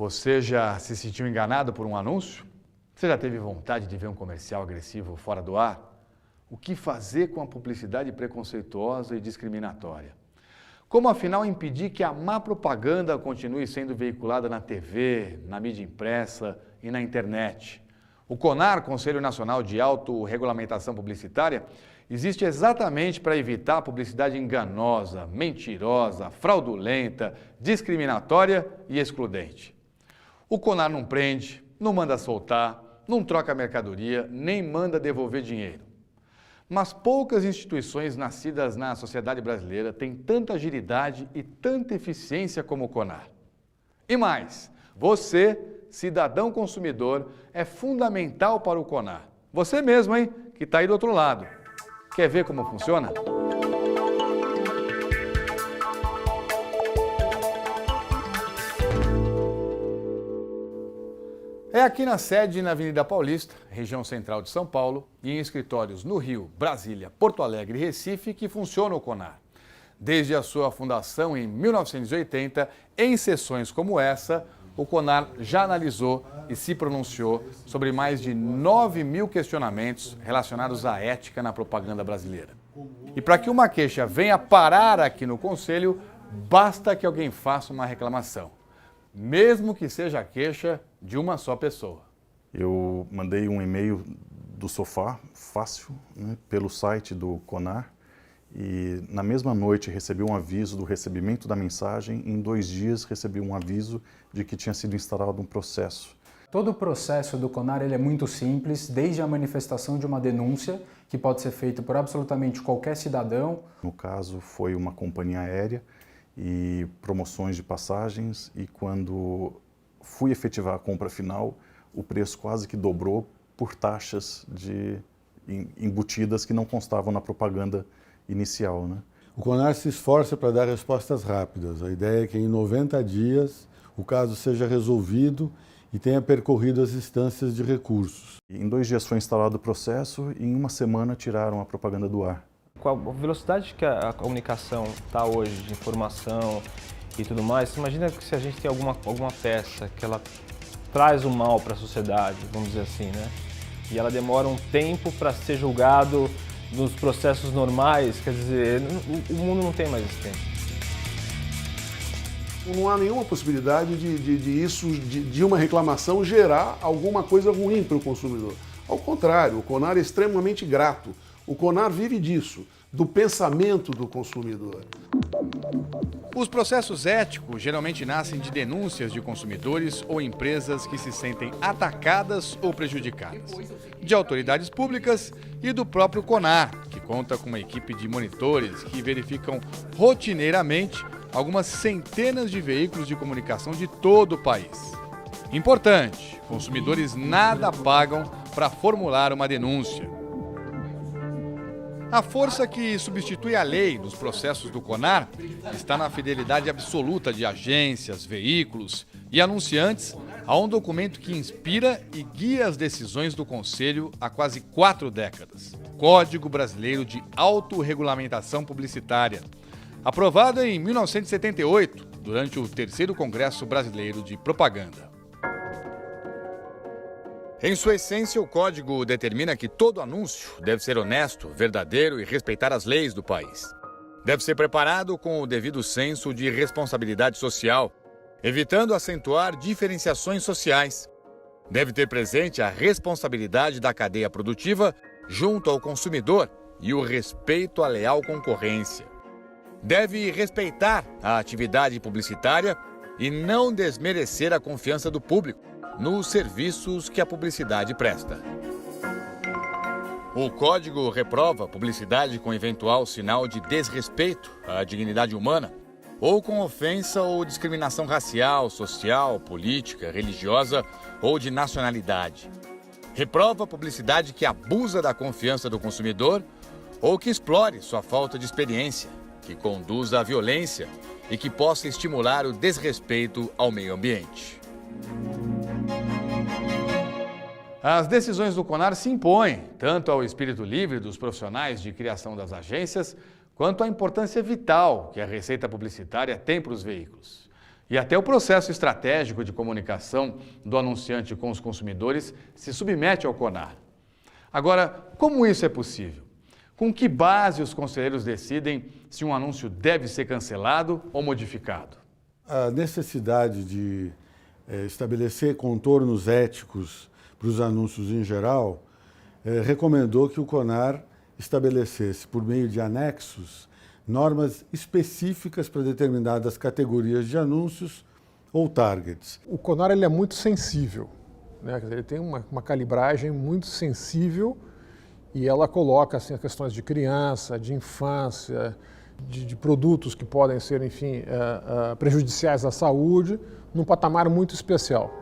Você já se sentiu enganado por um anúncio? Você já teve vontade de ver um comercial agressivo fora do ar? O que fazer com a publicidade preconceituosa e discriminatória? Como, afinal, impedir que a má propaganda continue sendo veiculada na TV, na mídia impressa e na internet? O CONAR, Conselho Nacional de Autorregulamentação Publicitária, existe exatamente para evitar a publicidade enganosa, mentirosa, fraudulenta, discriminatória e excludente. O CONAR não prende, não manda soltar, não troca mercadoria, nem manda devolver dinheiro. Mas poucas instituições nascidas na sociedade brasileira têm tanta agilidade e tanta eficiência como o CONAR. E mais, você, cidadão consumidor, é fundamental para o CONAR. Você mesmo, hein, que está aí do outro lado. Quer ver como funciona? É aqui na sede, na Avenida Paulista, região central de São Paulo, e em escritórios no Rio, Brasília, Porto Alegre e Recife que funciona o CONAR. Desde a sua fundação em 1980, em sessões como essa, o CONAR já analisou e se pronunciou sobre mais de 9.000 questionamentos relacionados à ética na propaganda brasileira. E para que uma queixa venha parar aqui no Conselho, basta que alguém faça uma reclamação, mesmo que seja a queixa de uma só pessoa. Eu mandei um e-mail do sofá, fácil, pelo site do CONAR, e na mesma noite recebi um aviso do recebimento da mensagem. Em 2 dias recebi um aviso de que tinha sido instalado um processo. Todo o processo do CONAR ele é muito simples, desde a manifestação de uma denúncia, que pode ser feita por absolutamente qualquer cidadão. No caso, foi uma companhia aérea e promoções de passagens, e quando fui efetivar a compra final, o preço quase que dobrou por taxas embutidas que não constavam na propaganda inicial, né? O CONAR se esforça para dar respostas rápidas. A ideia é que em 90 dias o caso seja resolvido e tenha percorrido as instâncias de recursos. Em 2 dias foi instalado o processo e em 1 semana tiraram a propaganda do ar. Com a velocidade que a comunicação está hoje, de informação e tudo mais, você imagina que se a gente tem alguma peça que ela traz o mal para a sociedade, vamos dizer assim, né? E ela demora um tempo para ser julgado nos processos normais, quer dizer, o mundo não tem mais esse tempo. Não há nenhuma possibilidade de uma reclamação gerar alguma coisa ruim para o consumidor. Ao contrário, o CONAR é extremamente grato. O CONAR vive disso, do pensamento do consumidor. Os processos éticos geralmente nascem de denúncias de consumidores ou empresas que se sentem atacadas ou prejudicadas, de autoridades públicas e do próprio CONAR, que conta com uma equipe de monitores que verificam rotineiramente algumas centenas de veículos de comunicação de todo o país. Importante, consumidores nada pagam para formular uma denúncia. A força que substitui a lei nos processos do CONAR está na fidelidade absoluta de agências, veículos e anunciantes a um documento que inspira e guia as decisões do Conselho há quase 4 décadas. Código Brasileiro de Autorregulamentação Publicitária, aprovado em 1978, durante o 3º Congresso Brasileiro de Propaganda. Em sua essência, o código determina que todo anúncio deve ser honesto, verdadeiro e respeitar as leis do país. Deve ser preparado com o devido senso de responsabilidade social, evitando acentuar diferenciações sociais. Deve ter presente a responsabilidade da cadeia produtiva junto ao consumidor e o respeito à leal concorrência. Deve respeitar a atividade publicitária e não desmerecer a confiança do público nos serviços que a publicidade presta. O Código reprova publicidade com eventual sinal de desrespeito à dignidade humana ou com ofensa ou discriminação racial, social, política, religiosa ou de nacionalidade. Reprova publicidade que abusa da confiança do consumidor ou que explore sua falta de experiência, que conduza à violência e que possa estimular o desrespeito ao meio ambiente. As decisões do CONAR se impõem tanto ao espírito livre dos profissionais de criação das agências, quanto à importância vital que a receita publicitária tem para os veículos. E até o processo estratégico de comunicação do anunciante com os consumidores se submete ao CONAR. Agora, como isso é possível? Com que base os conselheiros decidem se um anúncio deve ser cancelado ou modificado? A necessidade de estabelecer contornos éticos para os anúncios em geral recomendou que o CONAR estabelecesse, por meio de anexos, normas específicas para determinadas categorias de anúncios ou targets. O CONAR ele é muito sensível, né? Quer dizer, ele tem uma calibragem muito sensível e ela coloca assim, as questões de criança, de infância, de produtos que podem ser, enfim, prejudiciais à saúde, num patamar muito especial.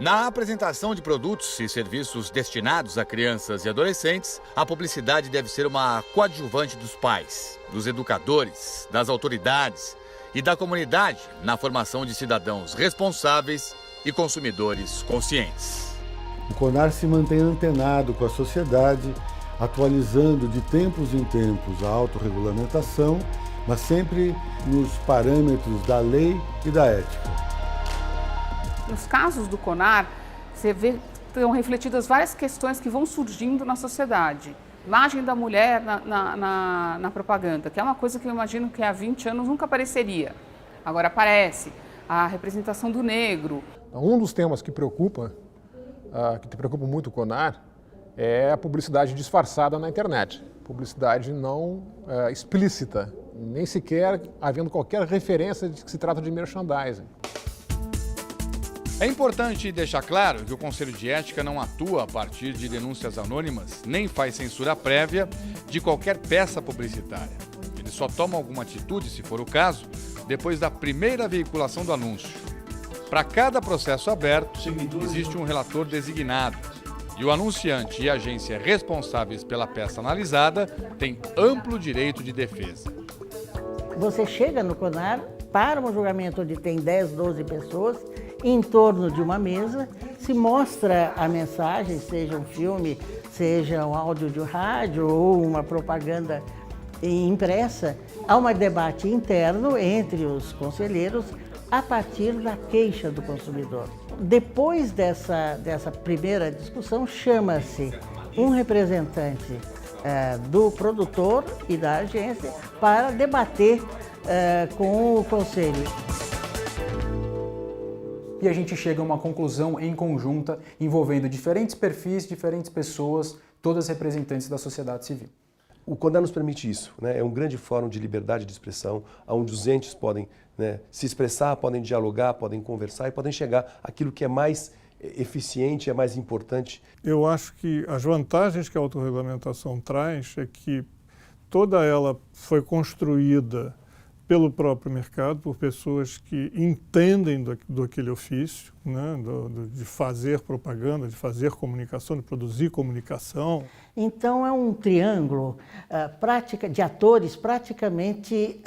Na apresentação de produtos e serviços destinados a crianças e adolescentes, a publicidade deve ser uma coadjuvante dos pais, dos educadores, das autoridades e da comunidade na formação de cidadãos responsáveis e consumidores conscientes. O CONAR se mantém antenado com a sociedade, atualizando de tempos em tempos a autorregulamentação, mas sempre nos parâmetros da lei e da ética. Nos casos do CONAR, você vê que estão refletidas várias questões que vão surgindo na sociedade. Imagem da mulher na propaganda, que é uma coisa que eu imagino que há 20 anos nunca apareceria. Agora aparece. A representação do negro. Um dos temas que preocupa muito o CONAR, é a publicidade disfarçada na internet. Publicidade não explícita, nem sequer havendo qualquer referência de que se trata de merchandising. É importante deixar claro que o Conselho de Ética não atua a partir de denúncias anônimas, nem faz censura prévia de qualquer peça publicitária. Ele só toma alguma atitude, se for o caso, depois da primeira veiculação do anúncio. Para cada processo aberto, existe um relator designado. E o anunciante e a agência responsáveis pela peça analisada têm amplo direito de defesa. Você chega no CONAR para um julgamento onde tem 10, 12 pessoas, em torno de uma mesa, se mostra a mensagem, seja um filme, seja um áudio de rádio ou uma propaganda impressa. Há um debate interno entre os conselheiros a partir da queixa do consumidor. Depois dessa primeira discussão, chama-se um representante do produtor e da agência para debater com o conselho. E a gente chega a uma conclusão em conjunta envolvendo diferentes perfis, diferentes pessoas, todas representantes da sociedade civil. O CONAR nos permite isso, né? É um grande fórum de liberdade de expressão, onde os entes podem, né, se expressar, podem dialogar, podem conversar e podem chegar àquilo que é mais eficiente, é mais importante. Eu acho que as vantagens que a autorregulamentação traz é que toda ela foi construída pelo próprio mercado, por pessoas que entendem do aquele ofício, né, de fazer propaganda, de fazer comunicação, de produzir comunicação. Então é um triângulo de atores praticamente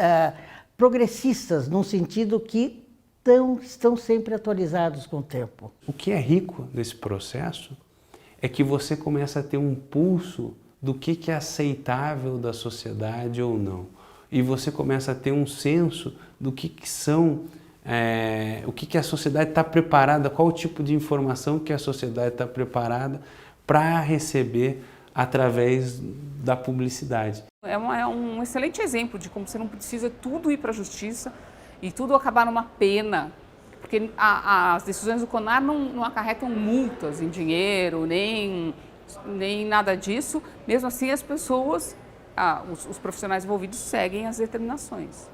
progressistas, no sentido que estão sempre atualizados com o tempo. O que é rico nesse processo é que você começa a ter um pulso do que é aceitável da sociedade ou não. E você começa a ter um senso do que são, o que a sociedade está preparada, qual o tipo de informação que a sociedade está preparada para receber através da publicidade. É um excelente exemplo de como você não precisa tudo ir para a justiça e tudo acabar numa pena, porque as decisões do CONAR não acarretam multas em dinheiro, nem nada disso. Mesmo assim, as pessoas... os profissionais envolvidos seguem as determinações.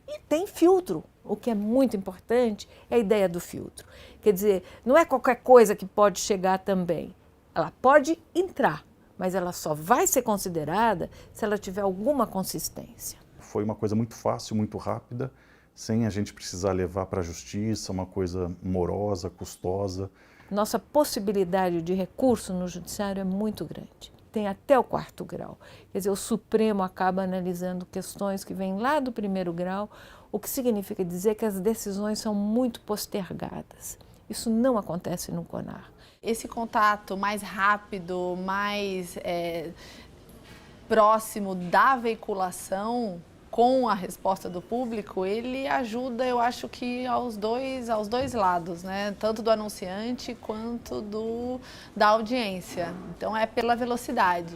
E tem filtro. O que é muito importante é a ideia do filtro. Quer dizer, não é qualquer coisa que pode chegar também. Ela pode entrar, mas ela só vai ser considerada se ela tiver alguma consistência. Foi uma coisa muito fácil, muito rápida, sem a gente precisar levar para a justiça, uma coisa morosa, custosa. Nossa possibilidade de recurso no judiciário é muito grande. Tem até o 4º grau. Quer dizer, o Supremo acaba analisando questões que vêm lá do 1º grau, o que significa dizer que as decisões são muito postergadas. Isso não acontece no CONAR. Esse contato mais rápido, mais próximo da veiculação, com a resposta do público, ele ajuda, eu acho que aos dois lados, né? Tanto do anunciante quanto da audiência. Então é pela velocidade.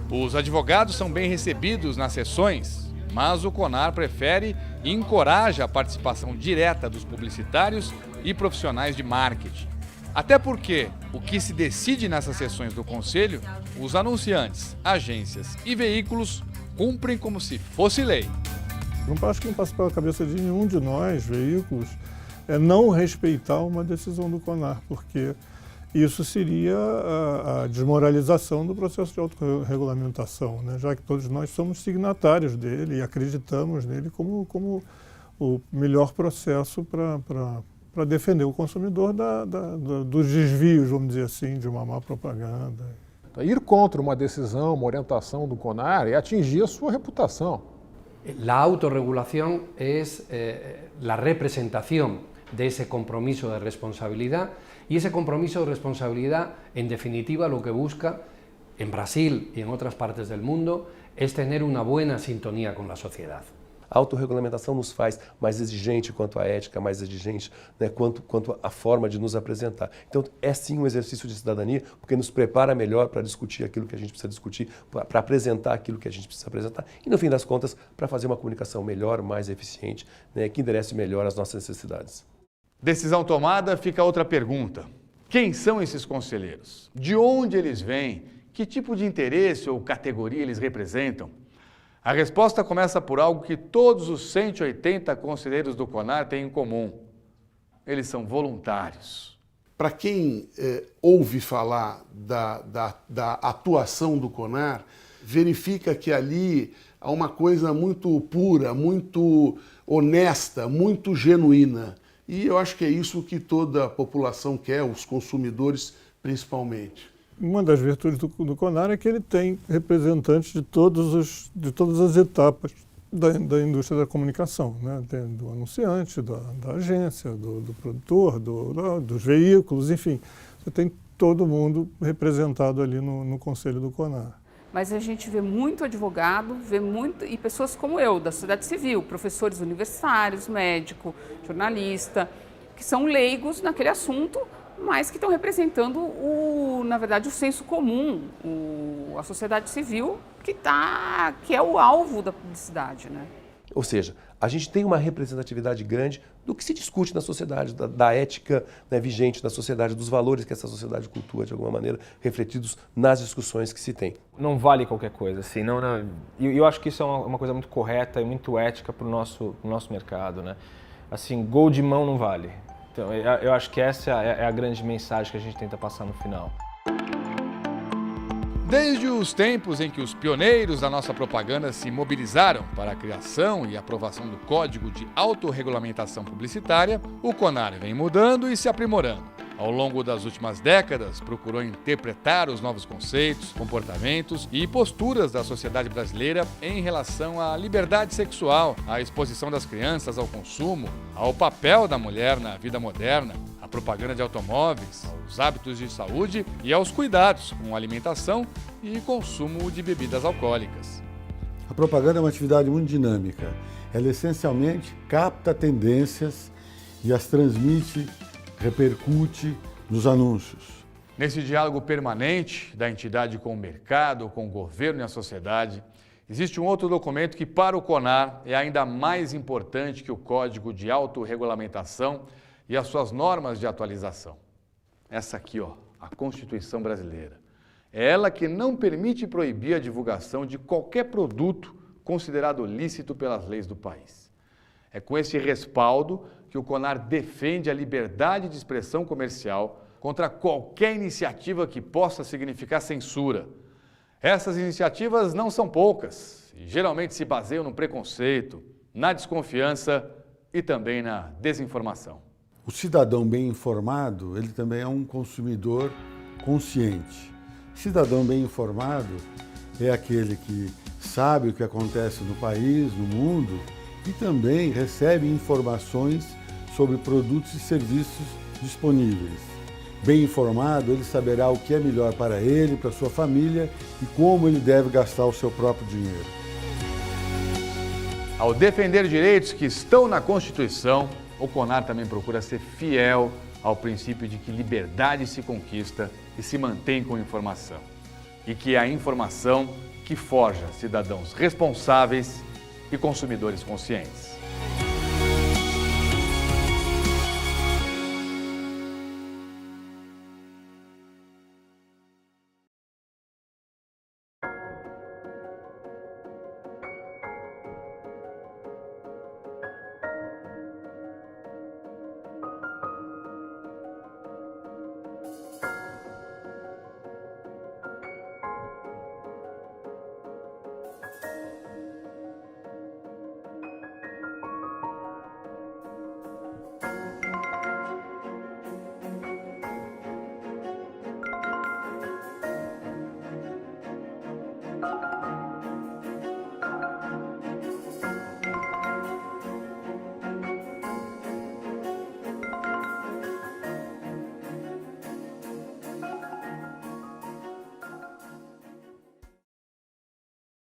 Os advogados são bem recebidos nas sessões, mas o CONAR prefere e encoraja a participação direta dos publicitários e profissionais de marketing. Até porque o que se decide nessas sessões do Conselho, os anunciantes, agências e veículos cumprem como se fosse lei. Não acho que não passa pela cabeça de nenhum de nós, veículos, é não respeitar uma decisão do CONAR, porque isso seria a desmoralização do processo de autorregulamentação, né? Já que todos nós somos signatários dele e acreditamos nele como o melhor processo para defender o consumidor dos desvios, vamos dizer assim, de uma má propaganda. Ir contra uma decisão, uma orientação do CONAR é atingir a sua reputação. La autorregulación es la representación de ese compromiso de responsabilidad y ese compromiso de responsabilidad, en definitiva, lo que busca en Brasil y en otras partes del mundo es tener una buena sintonía con la sociedad. A autorregulamentação nos faz mais exigente quanto à ética, mais exigente, né, quanto à forma de nos apresentar. Então é sim um exercício de cidadania, porque nos prepara melhor para discutir aquilo que a gente precisa discutir, para apresentar aquilo que a gente precisa apresentar e, no fim das contas, para fazer uma comunicação melhor, mais eficiente, né, que enderece melhor as nossas necessidades. Decisão tomada, fica outra pergunta. Quem são esses conselheiros? De onde eles vêm? Que tipo de interesse ou categoria eles representam? A resposta começa por algo que todos os 180 conselheiros do CONAR têm em comum. Eles são voluntários. Para quem ouve falar da atuação do CONAR, verifica que ali há uma coisa muito pura, muito honesta, muito genuína. E eu acho que é isso que toda a população quer, os consumidores principalmente. Uma das virtudes do CONAR é que ele tem representantes de todas as etapas da indústria da comunicação, né? Do anunciante, da agência, do produtor, dos veículos, enfim. Você tem todo mundo representado ali no Conselho do CONAR. Mas a gente vê muito advogado, e pessoas como eu, da sociedade civil, professores universitários, médico, jornalista, que são leigos naquele assunto, mas que estão representando, na verdade, o senso comum, a sociedade civil, que é o alvo da publicidade, né? Ou seja, a gente tem uma representatividade grande do que se discute na sociedade, da ética, né, vigente na sociedade, dos valores que essa sociedade cultua, de alguma maneira, refletidos nas discussões que se tem. Não vale qualquer coisa, assim. Eu acho que isso é uma coisa muito correta e muito ética para o nosso mercado, né? Assim, gol de mão não vale. Então, eu acho que essa é a grande mensagem que a gente tenta passar no final. Desde os tempos em que os pioneiros da nossa propaganda se mobilizaram para a criação e aprovação do Código de Autorregulamentação Publicitária, o CONAR vem mudando e se aprimorando. Ao longo das últimas décadas, procurou interpretar os novos conceitos, comportamentos e posturas da sociedade brasileira em relação à liberdade sexual, à exposição das crianças ao consumo, ao papel da mulher na vida moderna, à propaganda de automóveis, aos hábitos de saúde e aos cuidados com alimentação e consumo de bebidas alcoólicas. A propaganda é uma atividade muito dinâmica. Ela essencialmente capta tendências e as transmite, repercute nos anúncios. Nesse diálogo permanente da entidade com o mercado, com o governo e a sociedade, existe um outro documento que, para o CONAR, é ainda mais importante que o Código de Autorregulamentação e as suas normas de atualização. Essa aqui, ó, a Constituição Brasileira. É ela que não permite proibir a divulgação de qualquer produto considerado lícito pelas leis do país. É com esse respaldo que o CONAR defende a liberdade de expressão comercial contra qualquer iniciativa que possa significar censura. Essas iniciativas não são poucas e geralmente se baseiam no preconceito, na desconfiança e também na desinformação. O cidadão bem informado, ele também é um consumidor consciente. Cidadão bem informado é aquele que sabe o que acontece no país, no mundo, e também recebe informações sobre produtos e serviços disponíveis. bem informado, ele saberá o que é melhor para ele, para sua família e como ele deve gastar o seu próprio dinheiro. Ao defender direitos que estão na Constituição, o CONAR também procura ser fiel ao princípio de que liberdade se conquista e se mantém com informação. E que é a informação que forja cidadãos responsáveis e consumidores conscientes.